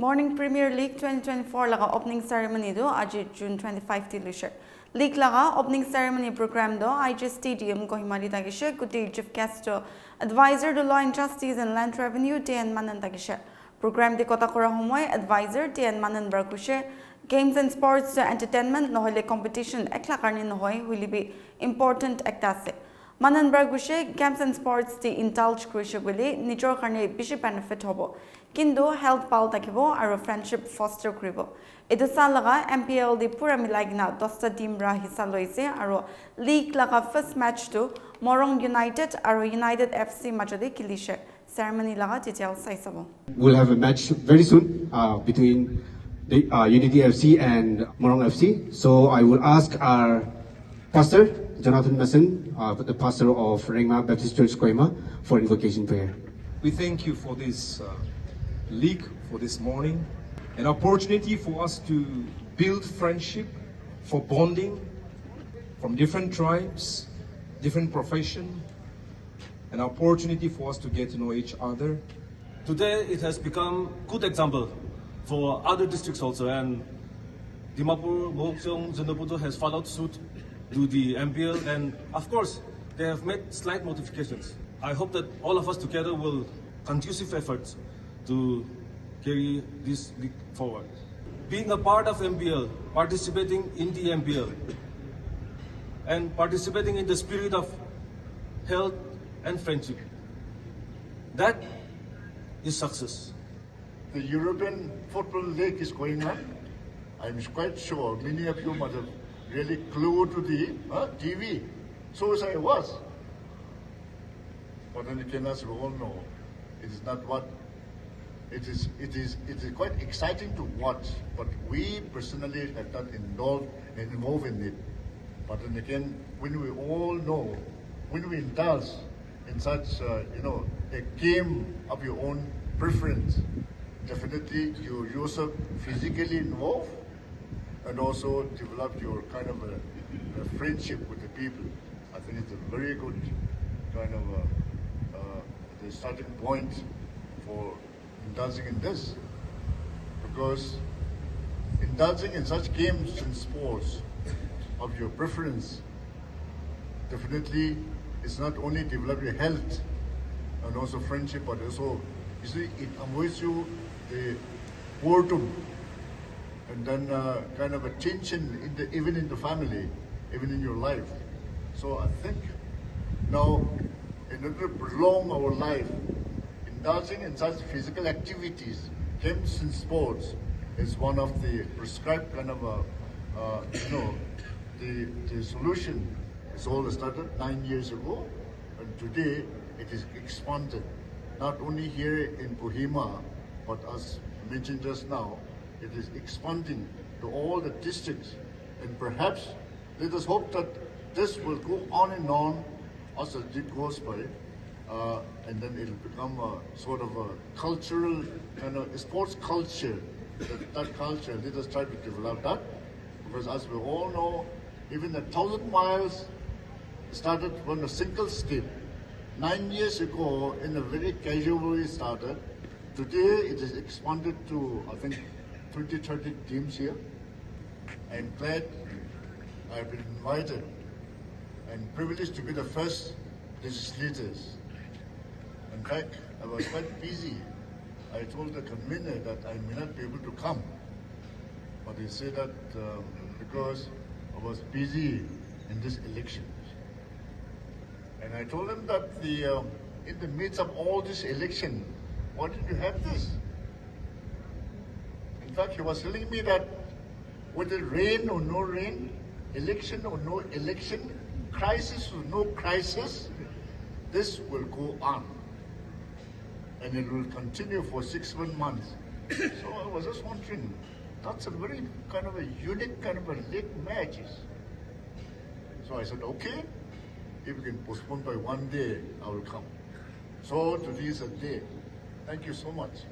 Morning Premier League 2024 laga opening ceremony do aji June 25 ti lishe. League laga opening ceremony program do IG Stadium Kohima di tagishe guti chief guest advisor to law and justice and land revenue TN Manan tagishe. Program di kota kora homoy advisor TN Manan barkushe games and sports entertainment nohole competition ekla karni nohoy hulibi important ektase. Manan barkushe games and sports ti indulge krishe boli nijor karni bishi benefit hobo. Kindu health pal takibo aro friendship foster kribo. Edu sal laga MPL di pura milagina 10 team ra hissa loise aro league laga first match to Morong United aro United FC majode kilishe. Ceremony laga details saisabo. We'll have a match very soon between the Unity FC and Morong FC. So I will ask our pastor, Jonathan Mason, the pastor of Rengma Baptist Church Kohima, for invocation prayer. We thank you for this league, for this morning, an opportunity for us to build friendship, for bonding from different tribes, different profession, an opportunity for us to get to know each other. Today it has become good example for other districts also, and Dimapur, Moksong, Zendaputo has followed suit to the MPL, and of course they have made slight modifications. I hope that all of us together will conducive efforts to carry this league forward. Being a part of MPL, participating in the MPL, and participating in the spirit of health and friendship, that is success. The European Football League is going on. I'm quite sure many of you must have really glued to the TV. So as I was. But then again, as we all know, it is not what it is quite exciting to watch, but we personally have not involved in it. But then again, when we all know, when we indulge in such a game of your own preference, definitely you yourself physically involved and also develop your kind of a friendship with the people. I think it's a very good kind of the starting point for indulging in this, because indulging in such games and sports of your preference definitely is not only develop your health and also friendship, but also, you see, it avoids you the boredom and then kind of a tension even in the family, even in your life. So I think now, in order to prolong our life, indulging in such physical activities, games and sports, is one of the prescribed kind of the solution. It's all started 9 years ago, and today it is expanded. Not only here in Kohima, but as mentioned just now, it is expanding to all the districts, and perhaps let us hope that this will go on and on as it goes by. And then it'll become a sort of a cultural kind of sports culture. That culture, let us try to develop that, because as we all know, even 1,000 miles started from a single step. 9 years ago, in a very casual way started. Today it is expanded to, I think, 20, 30 teams here. I'm glad I've been invited and privileged to be the first legislators. In fact, I was quite busy. I told the convener that I may not be able to come. But he said that because I was busy in this election. And I told him that in the midst of all this election, why did you have this? In fact, he was telling me that whether rain or no rain, election or no election, crisis or no crisis, this will go on. And it will continue for 6-7 months. So I was just wondering, that's a very kind of a unique kind of a league matches. So I said, okay, if we can postpone by 1 day, I will come. So today is a day. Thank you so much.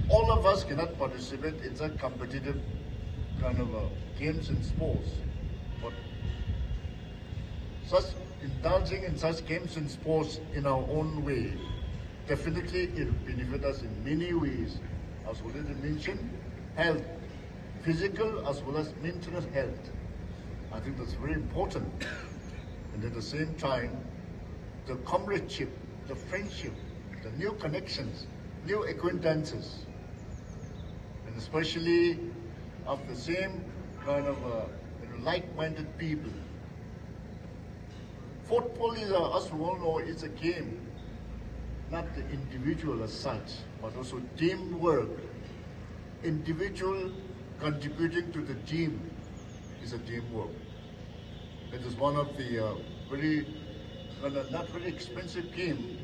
All of us cannot participate in such competitive kind of games and sports, but indulging in such games and sports in our own way, definitely it will benefit us in many ways as already mentioned, health, physical as well as mental health. I think that's very important. And at the same time, the comradeship, the friendship, the new connections, new acquaintances, and especially of the same kind of like-minded people. Football is, as we all know, is a game, not the individual as such, but also teamwork. Individual contributing to the team is a teamwork. It is one of the not very expensive game,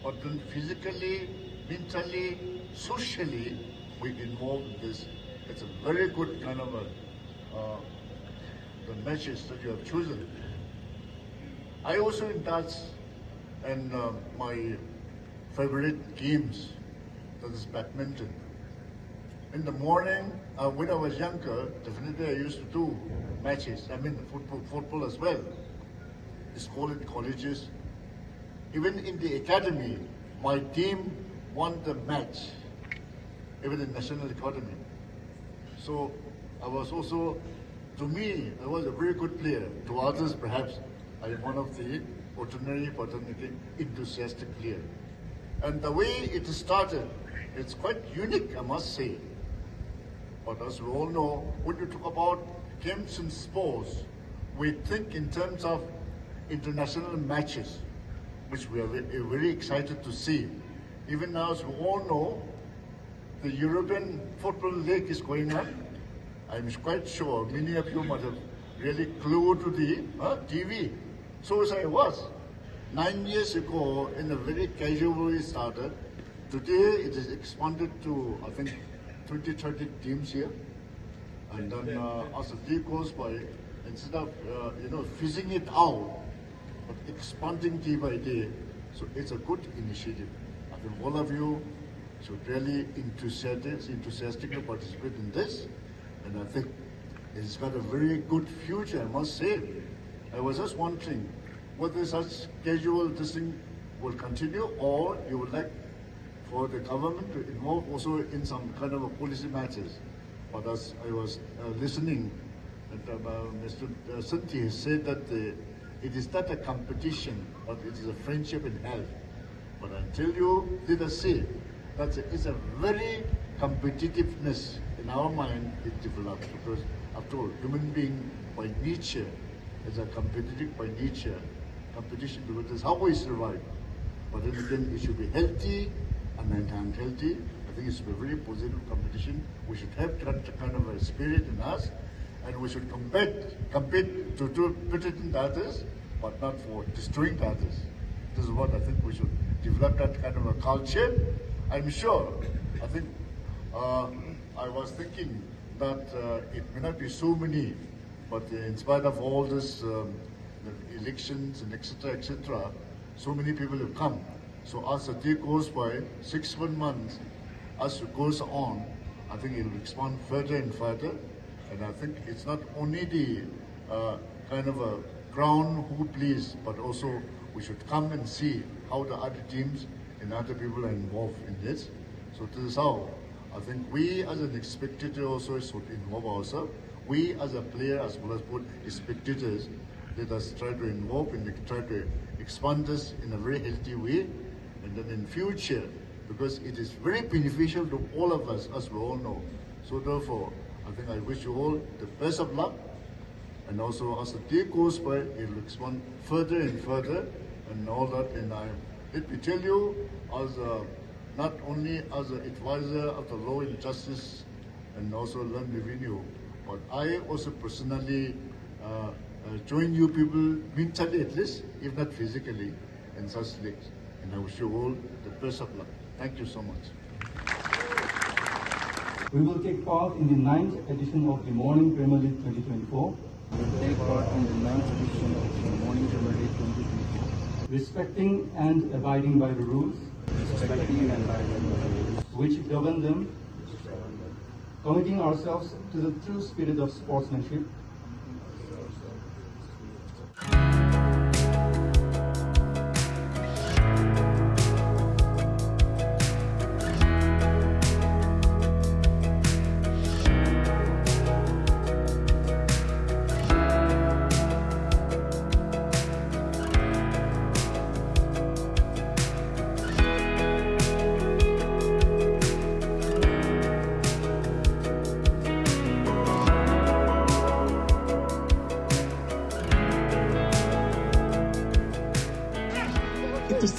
but then physically, mentally, socially, we involved in this. It's a very good kind of the matches that you have chosen. I also indulge in my favorite games, that is badminton. In the morning, when I was younger, definitely I used to do matches. I mean football as well. School and colleges. Even in the academy, my team won the match, even in national academy. So I was also, to me, I was a very good player. To others, perhaps, I am one of the ordinary but enthusiastic player. And the way it started, it's quite unique, I must say. But as we all know, when you talk about games and sports, we think in terms of international matches, which we are very excited to see. Even now, as we all know, the European Football League is going on. I'm quite sure many of you must have really glued to the TV. So as I was. 9 years ago, in a very casual way started. Today, it is expanded to, I think, 20, 30 teams here. And then as the day goes by, instead of, fizzing it out, but expanding day by day. So it's a good initiative. I think all of you should really enthusiastically participate in this. And I think it's got a very good future, I must say. I was just wondering whether such casual this thing will continue, or you would like for the government to involve also in some kind of a policy matters. But as I was listening, Mr. Santi has said that it is not a competition, but it is a friendship in health. But until you let us say that it's a very competitiveness in our mind it develops, because after all, human being by nature is a competitive by nature. Competition, because that's how we survive. But then again, it should be healthy and maintained healthy. I think it should be a very positive competition. We should have that kind of a spirit in us, and we should compete to do better than the others, but not for destroying the others. This is what I think we should develop, that kind of a culture. I'm sure, I think, I was thinking that it may not be so many, but in spite of all this, the elections and etc., so many people have come. So as the day goes by, 6-1 months, as it goes on, I think it will expand further and further. And I think it's not only the kind of a ground who plays, but also we should come and see how the other teams and other people are involved in this. So this is how I think we as an spectator also should involve ourselves. We as a player as well as both spectators, let us try to involve and try to expand this in a very healthy way. And then in future, because it is very beneficial to all of us, as we all know. So therefore, I think I wish you all the best of luck. And also as the day goes by, it will expand further and further and all that. And let me tell you, as not only as an advisor of the law and justice and also land revenue, but I also personally join you people mentally at least, if not physically, in such leagues. And I wish you all the best of luck. Thank you so much. We will take part in the 9th edition of the Morning Premier League 2024. We will take part in the 9th edition of the Morning Premier League 2024. Respecting and abiding by the rules Respecting and abiding by the rules which govern them, committing ourselves to the true spirit of sportsmanship,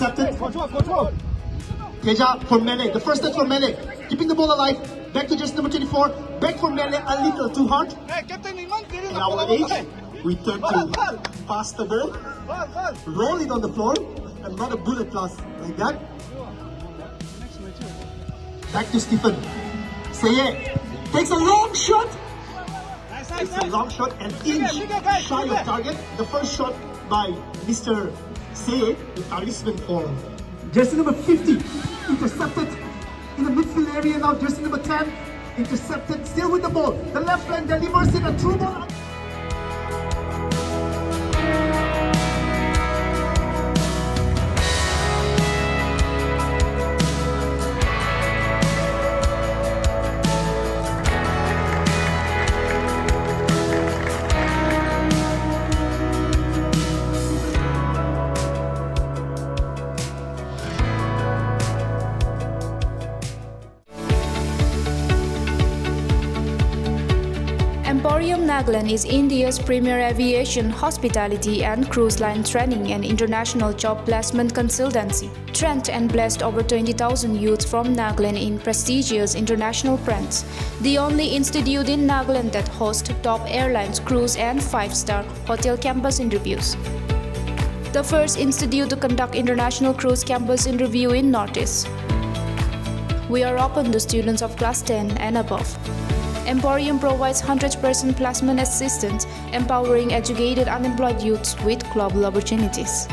intercepted. Teja for Mele, the first touch for Mele, keeping the ball alive. Back to just number 24. Back for Mele, a little too hard. In our age, we turn to pass the ball, roll it on the floor, and not a bullet pass like that. Back to Stephen. Seye takes a long shot. It's a long shot, an inch shy of target. The first shot by Mr. Seye, the talisman for jersey number 50, intercepted in the midfield area now. Jersey number 10, intercepted, still with the ball. The left hand delivers in a true ball. Emporium Nagaland is India's premier aviation, hospitality and cruise line training and international job placement consultancy. Trained and blessed over 20,000 youths from Nagaland in prestigious international brands. The only institute in Nagaland that hosts top airlines, cruise and 5-star hotel campus interviews. The first institute to conduct international cruise campus interview in Northeast. We are open to students of class 10 and above. Emporium provides 100% placement assistance, empowering educated unemployed youths with global opportunities.